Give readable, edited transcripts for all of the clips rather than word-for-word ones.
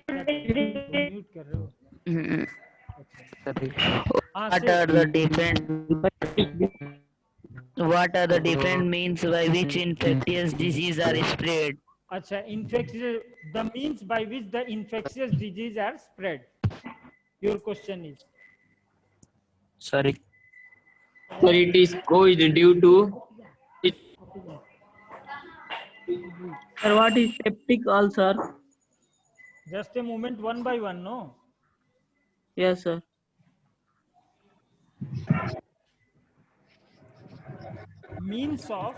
Mute कर रहे हो? What are the different means by which infectious disease are spread? अच्छा, infectious, the means by which the infectious disease are spread. Your question is? Sorry. Sir, it is caused due to it. Sir, what is septic ulcer? Just a moment, one by one, no? Yes, sir. Means of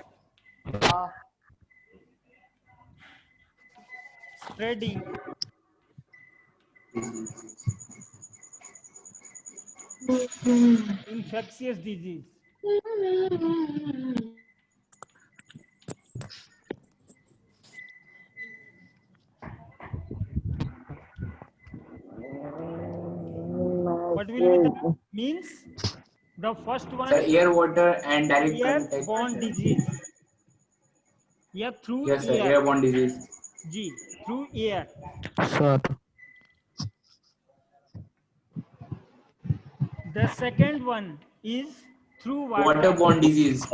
spreading infectious disease. What will be the means? The first one, Sir, air, water, and direct contact. airborne disease. Yeah, through Yes, sir, air. airborne disease. G, through air. Sir. The second one is through water. Waterborne disease.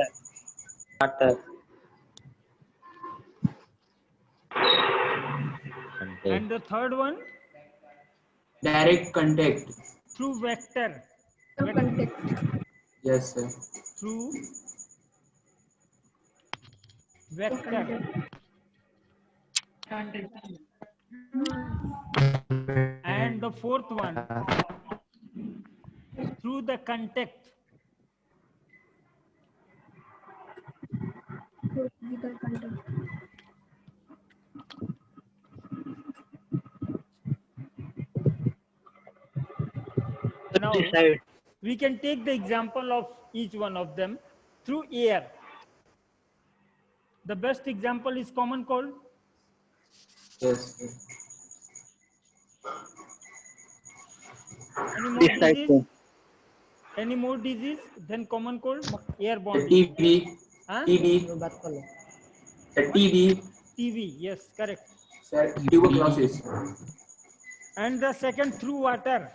Water. And the third one, Direct contact. through vector. Yes, sir. Through vector. And the fourth one, through the contact. Now, we can take the example of each one of them. Through air. The best example is common cold. Yes, sir. Any more disease? Any more disease than common cold? Airborne disease. TB. Huh? TB. The TB. TB, yes, correct. Sir, tuberculosis. And the second, through water.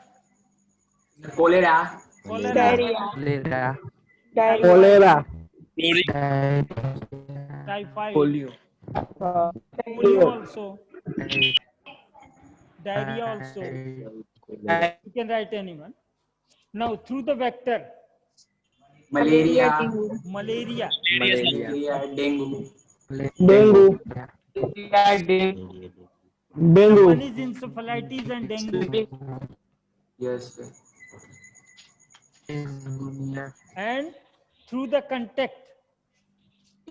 Cholera. Cholera. Cholera. Typhoid. Polio. Polio also. Diarrhea also. You can write anyone. Now, through the vector. Malaria. Malaria. Dengue. One is encephalitis and dengue. Yes, sir. And through the contact.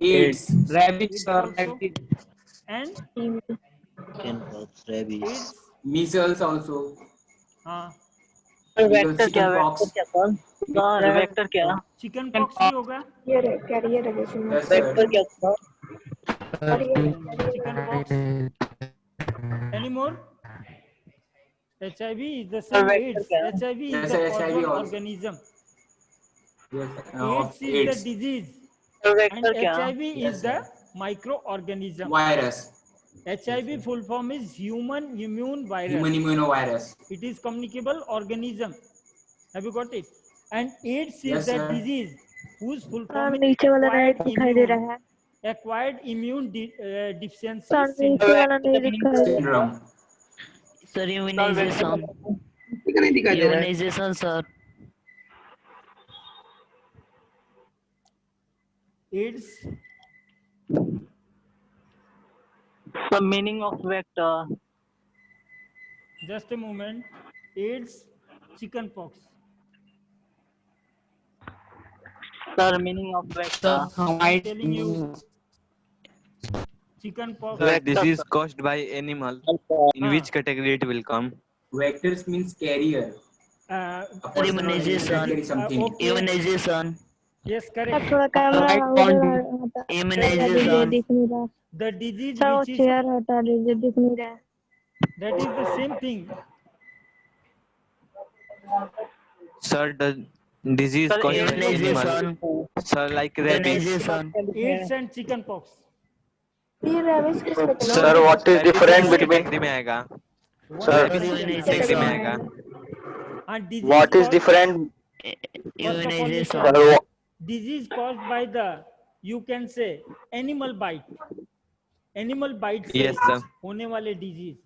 AIDS. Rabies or Also. And AIDS. Measles also. Vector क्या Chickenpox. Vector क्या chicken pox भी होगा. Yes, sir. Chicken pox. Any more? HIV is the same. AIDS. HIV is Yes, the sir, cause HIV of also. organism. Yes, AIDS is AIDS. the disease. And vector क्या HIV Yes, is the sir. microorganism. Virus. HIV full form is human immune virus. Human immunovirus. It is communicable organism. Have you got it? And AIDS is Yes, the sir. disease whose full form is नीचे वाला red दिखाई दे रहा है. acquired immune deficiency sir syndrome. नीचे वाला नहीं दिखाई दे रहा. Syndrome. Sir, immunization, sir. AIDS. The meaning of vector. Just a moment. AIDS, chicken pox. Sir, meaning of vector. I'm telling you. Chicken pox. The disease caused by animal. In which category it will come? Vectors means carrier. A person or Immunization. animal carry something. Okay. Immunization. Yes, sir correct. थोड़ा camera उधर हटा Immunization. दिख नहीं रहा. The disease sir वो which is, chair हटा दीजिए, दिख नहीं रहा. that is the same thing. Sir, the disease caused by animal. Immunization. Sir, like rabies. Immunization. AIDS and chicken pox. ये रेबिस किसको Sir, what is different between? में आएगा. Sir, Immunization. में आएगा. disease What is caused- different? First of all, Immunization. Sir, disease caused by the, you can say, animal bite. Animal bite से Yes, sir. होने वाले disease,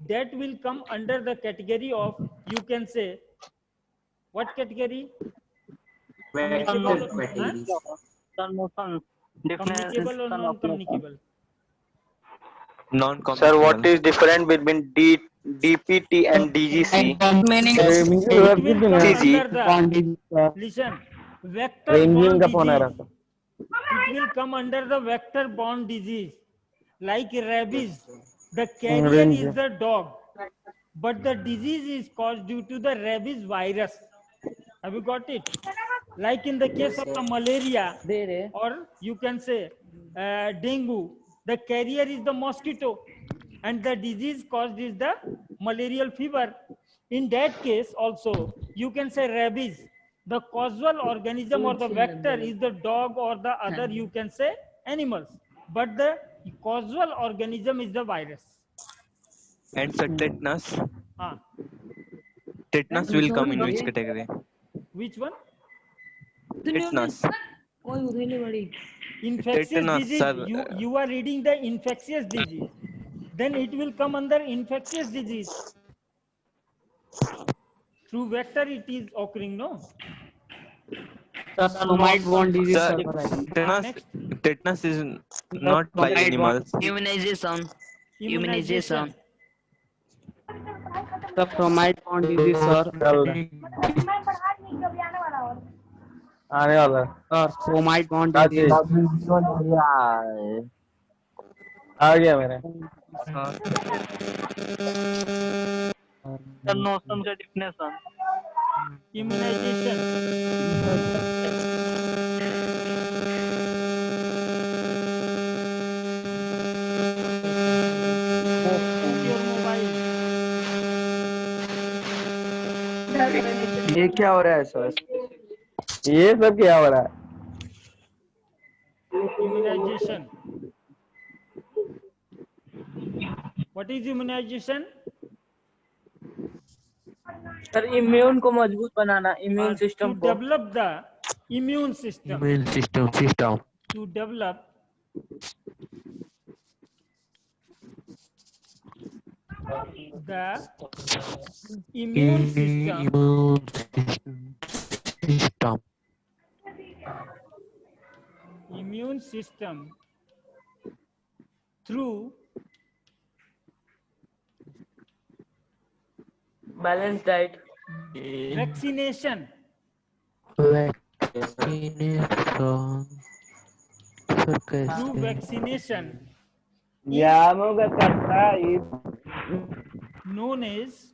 that will come under the category of, you can say, what category? Communicable, Transmission. communicable or non-communicable? sir, Non-communicable. what is different between DPT and DGC? It will come CG. under the, listen, vector-borne disease. It will come under the vector-borne disease, like rabies. The carrier is the dog, but the disease is caused due to the rabies virus. Have you got it? Like in the case of the malaria, or you can say dengue, the carrier is the mosquito, and the disease caused is the malarial fever. In that case also, you can say rabies. The causal organism or the vector is the dog or the other, you can say, animals. But the causal organism is the virus. And sir, tetanus. Ah, Tetanus will come in which category? which one? Tetanus. Infectious Tetanus, disease. sir. You are reading the infectious disease. Then it will come under infectious disease. Through vector it is occurring, no? Somatborne disease. Sir, Next. tetanus is not by animals. Immunization. Immunization. The somatborne disease, sir. आने वाला है. Sir, somatborne हाँ disease. जी. आ गया मेरे. No some definition. Immunization. Put your mobile. ये क्या हो रहा है सर? ये सब क्या हो रहा है? Immunization. What is immunization? Sir immune को मजबूत बनाना, इम्यून To सिस्टम को. develop the immune system. Immune system. To develop the immune system. Immune system through Balanced diet. vaccination. Through vaccination known as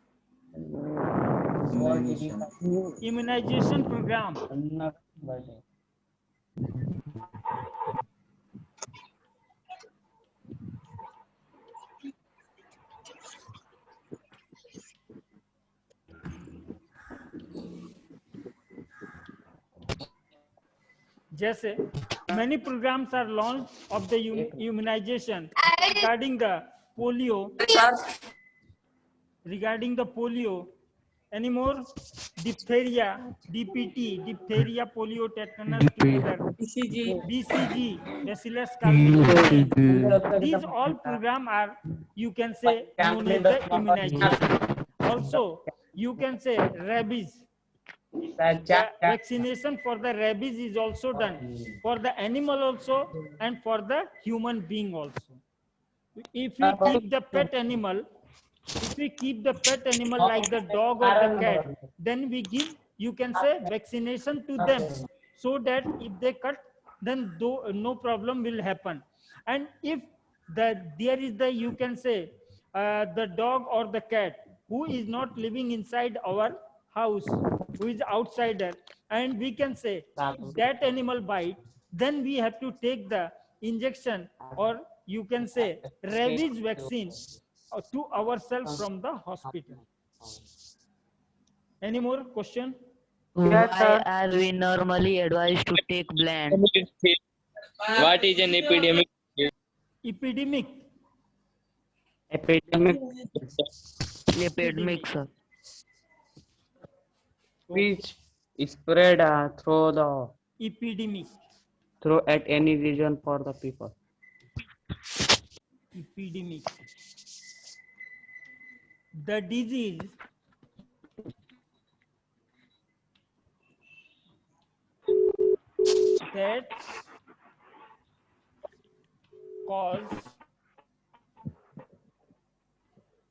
immunization program. जैसे many programs are launched of the immunization regarding the polio, any more? Diphtheria, DPT, diphtheria, polio, tetanus, together. BCG, Bacillus calmette. These all programs are, you can say, known as the immunization. Also, you can say rabies. Vaccination for the rabies is also done for the animal also and for the human being also. If we keep the pet animal, like the dog or the cat, then we give, you can say, vaccination to them, so that if they cut, then no problem will happen. And if there is the, you can say, the dog or the cat who is not living inside our house, who is outsider, and we can say that animal bite, then we have to take the injection, or you can say rabies vaccine to ourselves from the hospital. Any more question? Why are we normally advised to take blend? What is an epidemic? Epidemic. Epidemic. epidemic, sir. Which spread Epidemic. through at any region for the people. Epidemic. The disease that cause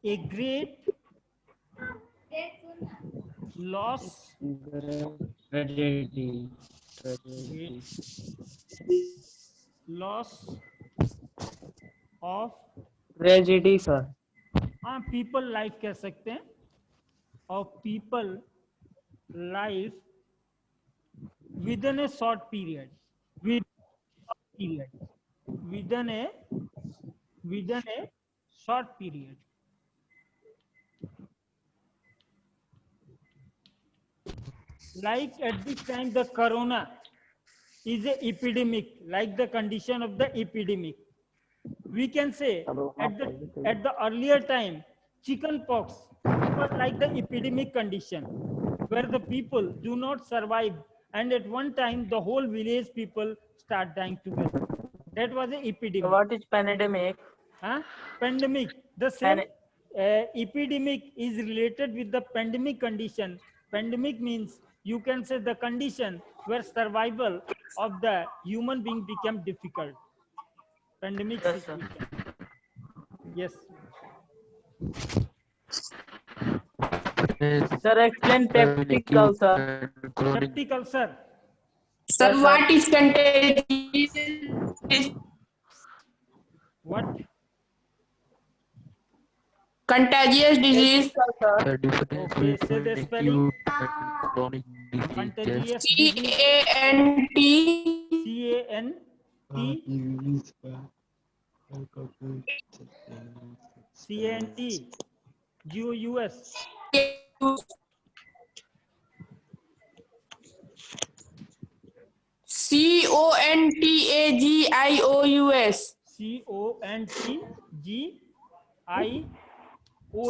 a great loss, Tragedy. loss of Tragedy, sir. people life कह सकते हैं, of people life within a short period, within a short period. Like at this time the corona is a epidemic, like the condition of the epidemic. We can say at the earlier time chicken pox was like the epidemic condition where the people do not survive, and at one time the whole village people start dying together. That was an epidemic. What is pandemic? Pandemic. The same epidemic is related with the pandemic condition. Pandemic means you can say the condition where survival of the human being became difficult. Pandemic Yes, sir. situation. Yes. Sir, explain peptic ulcer. Peptic ulcer. Sir, what is contagious? What? Contagious disease. The difference Okay, say the between spelling. acute and chronic disease. Contagious C disease. A N T CANT GOUS. CONTAGIOUS. CONTGIOUS.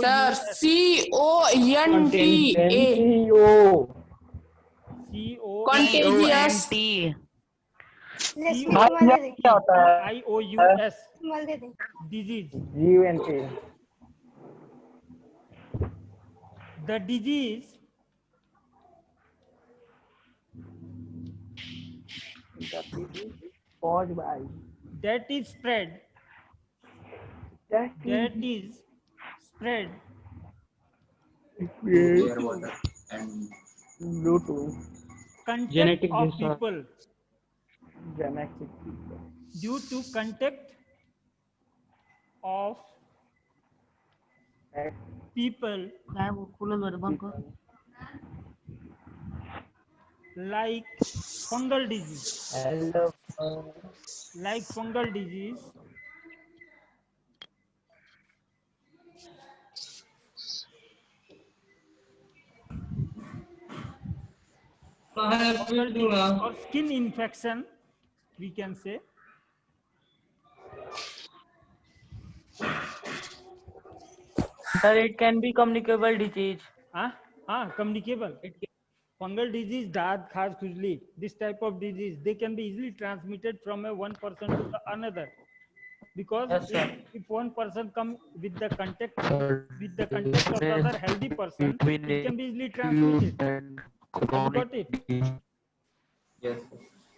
Sir, CONTA. Contagious. CONTIOUS. Disease. The disease that is spread contact Genetic of disorder. people due to contact of people like fungal disease. Like fungal disease. Fungal disease or skin infection, we can say. Sir, it can be communicable disease. Communicable. Fungal disease, daad, khas, khujli, this type of disease, they can be easily transmitted from one person to the another. Because Yes, if one person come with the contact of the other healthy person, it can be easily transmitted. And Have you chronic got it? disease. Yes.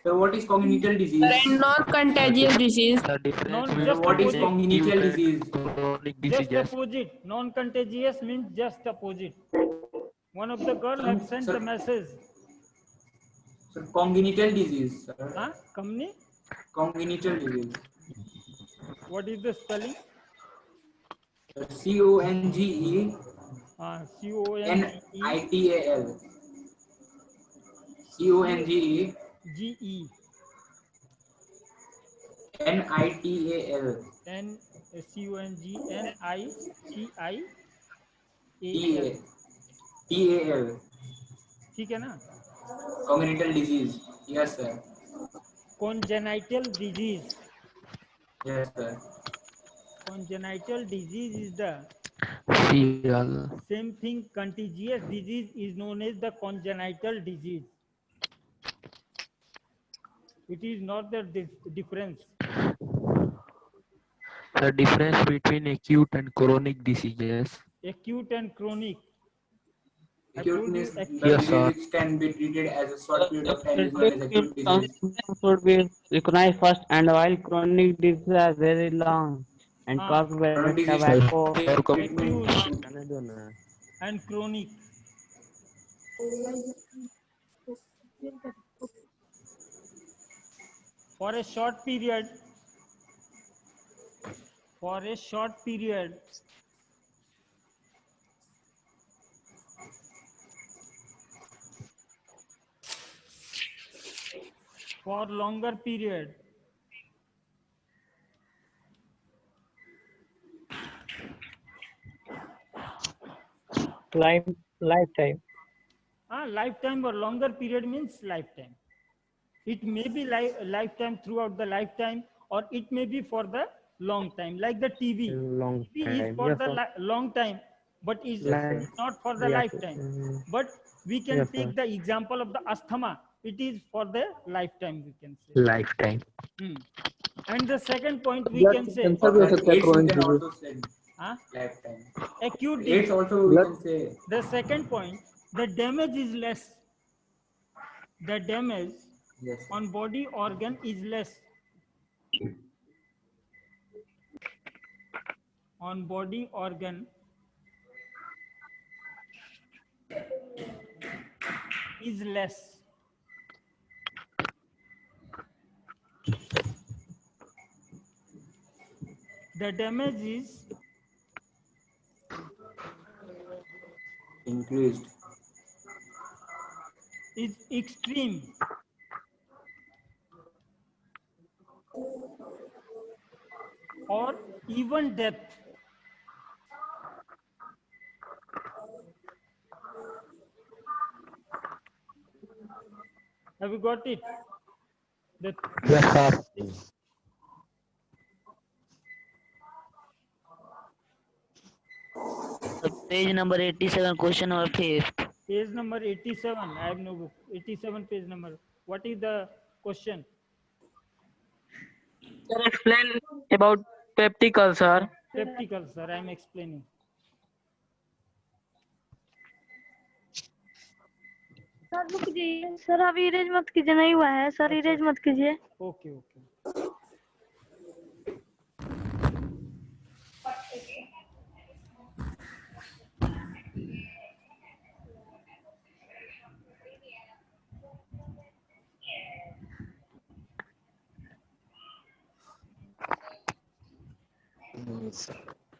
So what is congenital Sir, disease? and non-contagious disease. The difference Non- between just What is opposite. congenital acute and disease? chronic Just diseases. opposite. Non-contagious means just opposite. One of the girl had sent Sir. the message. So congenital disease. Sir. Company? Congenital disease. What is the spelling? CONGENITAL. CONGEGE. CONGENITAL. TAL. ठीक है ना? Congenital disease. Yes, sir. Congenital disease. Yes, sir. Congenital disease is the C also. Same thing, contagious disease is known as the congenital disease. It is not the difference. The difference between acute and chronic diseases. Acute and chronic. I Acute told you means the Yes, disease sir. which can be treated as a short period of time is known as acute disease. Symptoms should be recognized first, and while chronic diseases are very long and Ah, caused by Chronic disease tobacco. treatment. acute and chronic. For a short period, for longer period, Lifetime. lifetime or longer period means lifetime. It may be lifetime throughout the lifetime, or it may be for the long time, like the TB. Long TB is time. for Yes, the sir. long time, but is Yes, not for the yes. lifetime. But we can Yes, take sir. the example of the asthma. It is for the lifetime, we can say. Lifetime. And the second point we can say, AIDS you can also say lifetime. acute AIDS disease. also we can say. The second point, the damage is less. The damage Yes. on body organ is less. On body organ is less. The damage is extreme. Or even death. Have you got it? Yes, sir. Page number 87, question number 5. Page number 87. I have no book. 87 page number. What is the question? Sir, explain about peptic ulcer. Peptic ulcer. I am explaining. Sir रुक जाइए sir, अभी erase मत कीजिए, नहीं हुआ है sir, erase मत कीजिए. Okay, okay.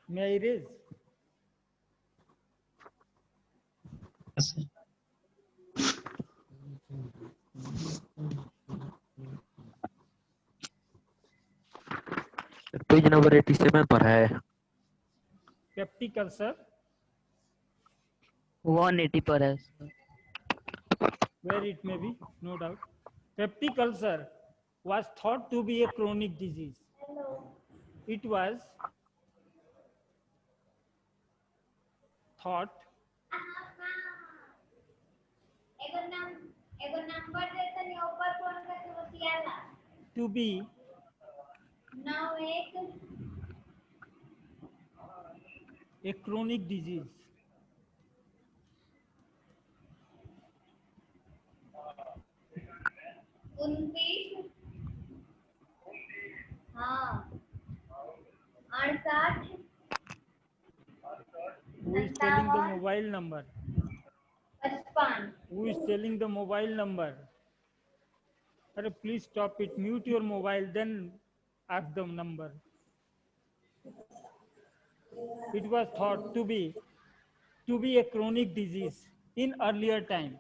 May I erase? Page number 87 पर है. Peptic ulcer. 180 पर है. Where it may be, no doubt. Peptic ulcer was thought to be a chronic disease. It was thought to be a chronic disease. Who is telling the mobile number? Who is telling the mobile number? Arre, please stop it. Mute your mobile, then ask the number. It was thought to be a chronic disease in earlier time.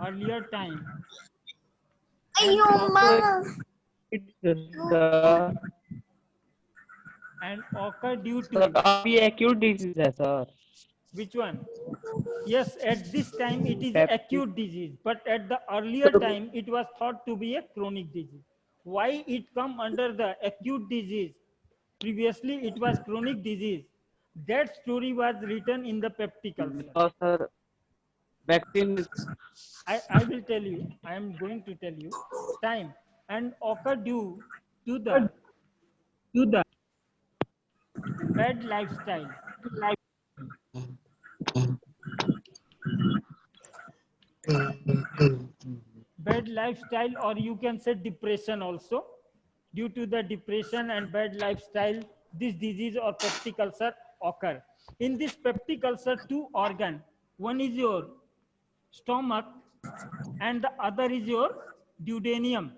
Earlier time. And occur due to अभी acute disease है sir. which one? Yes, at this time it is acute disease, but at the earlier time it was thought to be a chronic disease. why it come under the acute disease. Previously, it was chronic disease. That story was written in the peptic ulcer. Because sir, vaccine is I will tell you. I am going to tell you. Time and occur due to the bad lifestyle. Bad lifestyle, or you can say depression also. Due to the depression and bad lifestyle, this disease or peptic ulcer occur. In this peptic ulcer, two organ. One is your stomach and the other is your duodenum.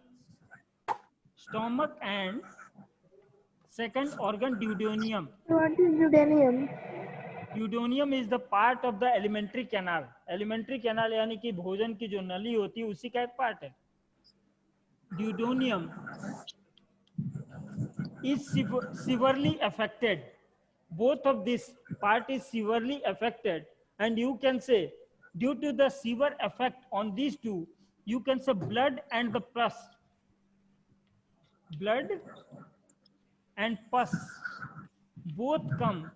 Stomach and second organ duodenum. What is duodenum? Duodenum is the part of the alimentary canal. Alimentary canal यानी कि भोजन की जो नली होती है उसी का एक पार्ट है. Duodenum is severely affected. Both of this part is severely affected, and you can say due to the severe effect on these two, you can say blood and the pus. Blood and pus both come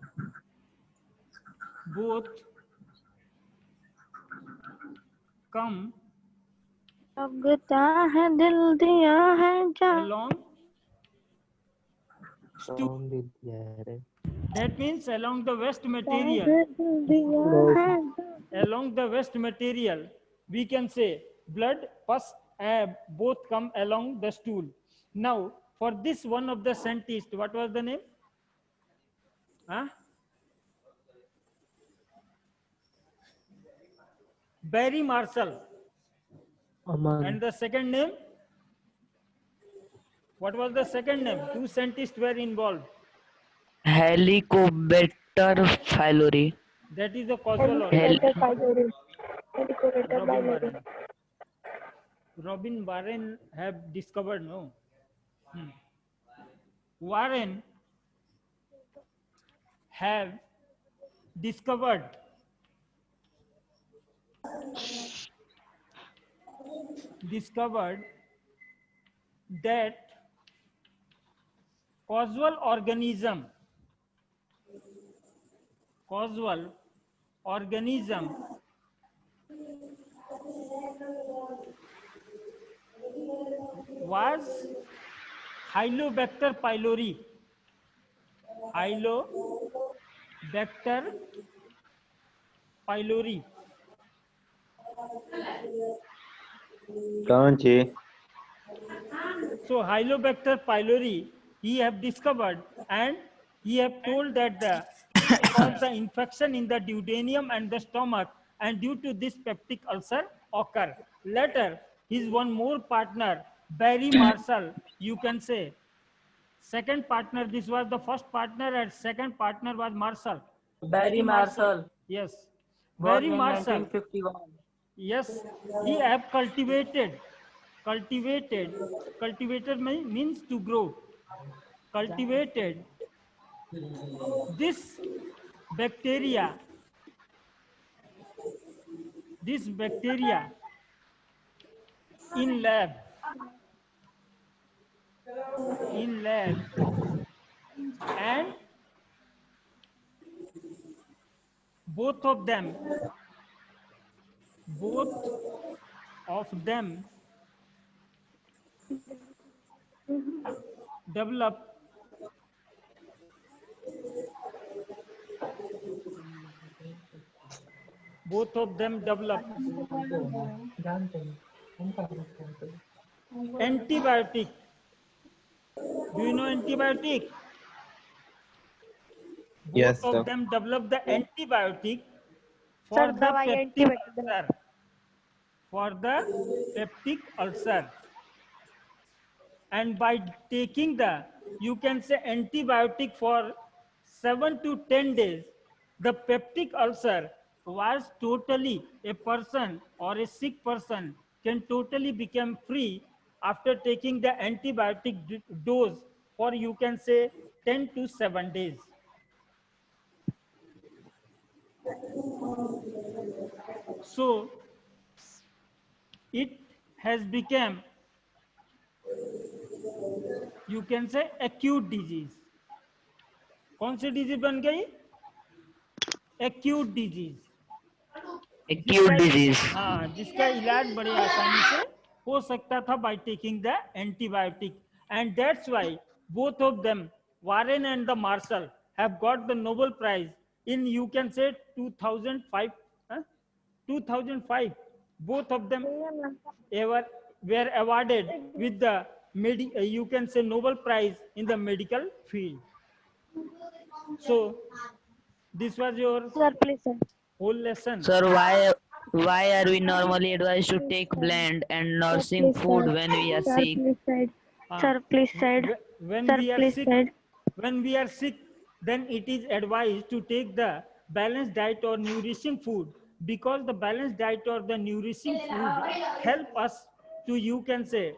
अगता है दिल दिया है जान. along that means along the waste material. दिल दिया है. Along the waste material, we can say blood, pus, both come along the stool. Now, for this one of the scientists, what was the name? Huh? Barry Marshall. And the second name? What was the second name? Two scientists were involved. Helicobacter pylori. That is the causal organ. Robin Warren have discovered, no? Warren have discovered that causal organism was Helicobacter pylori. Helicobacter pylori. कौन सी? So Helicobacter pylori he have discovered, and he have told that because the infection in the duodenum and the stomach, and due to this peptic ulcer occur. Later, his one more partner, Barry Marshall, you can say. Second partner, this was the first partner, and second partner was Marshall. Barry Marshall. Yes. Born Barry in Marshall. 1951. Yes, he have cultivated means to grow. Cultivated this bacteria in lab, and both of them develop antibiotic. Do you know antibiotic? Yes, Both sir. of them develop the antibiotic for Sir, the दवाई peptic antibiotic. ulcer. For the peptic ulcer. And by taking you can say antibiotic for 7 to 10 days, the peptic ulcer was totally, a person or a sick person can totally become free after taking the antibiotic dose for, you can say, 10 to 7 days. So it has become you can say acute disease. कौन सी disease बन गई? acute disease. Acute disease. हाँ, जिसका इलाज बड़े आसानी से हो सकता था by taking the antibiotic, and that's why both of them, Warren and the Marshall, have got the Nobel Prize in, you can say, 2005. 2005. Both of them were awarded with the you can say Nobel Prize in the medical field. So this was your Sir, please, sir. whole lesson. Sir, why are we normally advised to take bland and nourishing Please, food sir. when we are Sir, sick? please side. Ah. Sir, please side. When Sir, we are please sick, side. when we are sick, then it is advised to take the balanced diet or nourishing food, because the balanced diet or the nourishing food help us to, you can say,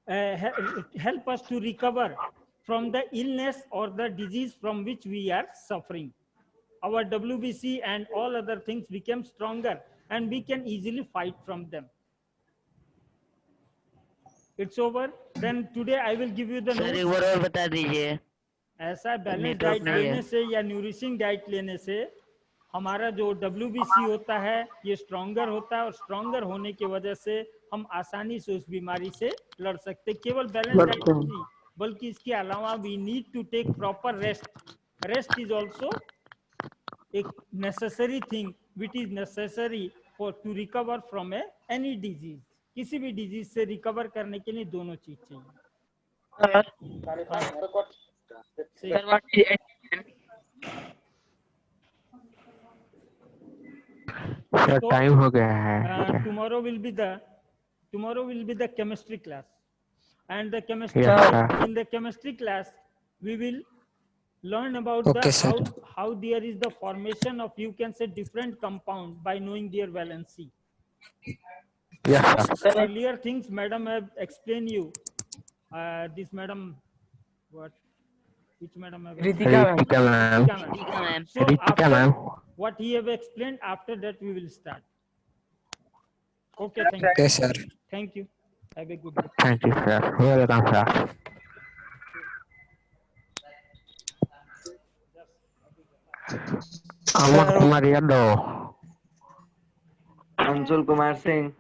help us to recover from the illness or the disease from which we are suffering. Our WBC and all other things become stronger, and we can easily fight from them. It's over. Then today I will give you the Sir, notes. एक बार और बता दीजिए. ऐसा balance Network diet नहीं है. लेने से या न्यूरिशिंग डाइट लेने से हमारा जो WBC होता है ये स्ट्रॉन्गर होता है, और स्ट्रॉन्गर होने की वजह से हम आसानी से उस बीमारी से लड़ सकते. केवल बैलेंस डाइट नहीं, बल्कि इसके अलावा we need to take proper rest. Rest is also एक necessary thing which is necessary for to recover from any disease. किसी भी डिजीज से रिकवर करने के लिए दोनों चीज चाहिए. सर टाइम हो गया है. Tomorrow will be the chemistry class, and the chemistry Yes, in the chemistry class we will learn about Okay, the sir. how there is the formation of, you can say, different compound by knowing their valency. Yes, sir. Earlier things madam have explained you. This madam, which madam have explained? Ritika ma'am. Ritika ma'am. So Ritika after ma'am. what he have explained, after that we will start. Okay, thank Okay, you. sir. Thank you. Have a good day. Thank you, sir. Welcome, sir. Amar Kumar Yadav. Anshul Kumar Singh.